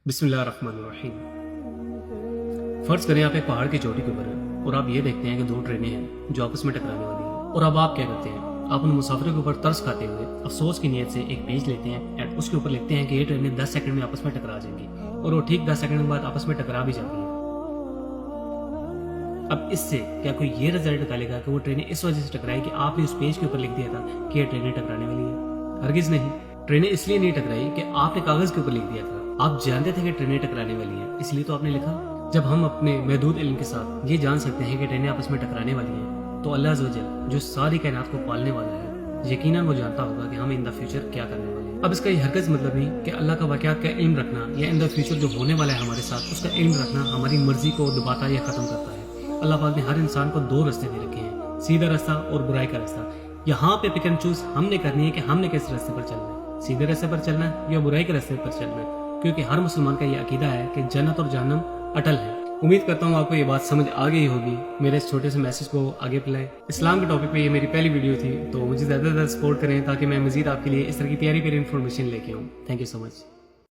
बिस्मिल्लाहिर्रहमानिर्रहीम। फर्ज करें आप एक पहाड़ की चोटी के ऊपर हैं और आप ये देखते हैं कि दो ट्रेनें हैं जो आपस में टकराने वाली हैं, और अब आप क्या करते हैं? आप उन मुसाफिरों के ऊपर तरस खाते हुए अफसोस की नीयत से एक पेज लेते हैं एंड उसके ऊपर लिखते हैं कि ये ट्रेनें 10 सेकंड में आपस में टकरा जाएंगी, और वो ठीक 10 सेकंड बाद आपस में टकरा भी जाती हैं। अब इससे क्या कोई ये रिजल्ट निकालेगा कि वो ट्रेनें इस वजह से टकराई कि आपने उस पेज के ऊपर लिख दिया था कि ये ट्रेनें टकराने वाली है? हरगिज नहीं। ट्रेनें इसलिए नहीं टकराई कि आपने कागज के ऊपर लिख दिया था। आप जानते थे कि ट्रेनें टकराने वाली हैं, इसलिए तो आपने लिखा। जब हम अपने महदूद इल्म के साथ ये जान सकते हैं कि ट्रेनें आपस में टकराने वाली हैं, तो अल्लाह अज़्ज़ व जल जो सारी कायनात को पालने वाला है, यकीनन वो जानता होगा कि हम इन द फ्यूचर क्या करने वाले हैं। अब इसका ये हरगिज़ मतलब नहीं कि अल्लाह का वाक़यात का इल्म रखना या इन द फ्यूचर जो होने वाला है हमारे साथ उसका इल्म रखना हमारी मर्जी को दबाता या ख़त्म करता है। अल्लाह पाक ने हर इंसान को दो रास्ते दे रखे हैं, सीधा रास्ता और बुराई का रास्ता। यहाँ पे पिक एंड चूज हमने करनी है कि हमने किस रास्ते पर चलना है, सीधे रास्ते पर चलना है या बुराई के रास्ते पर चलना है, क्योंकि हर मुसलमान का ये अकीदा है कि जन्नत और जहन्नम अटल है। उम्मीद करता हूँ आपको ये बात समझ आ गई होगी। मेरे इस छोटे से मैसेज को आगे फैलाएं। इस्लाम के टॉपिक पे ये मेरी पहली वीडियो थी, तो मुझे ज़्यादा से ज़्यादा सपोर्ट करें ताकि मैं मज़ीद आपके लिए इस तरह की प्यारी प्यारी इन्फॉर्मेशन लेके आऊँ। Thank you so much.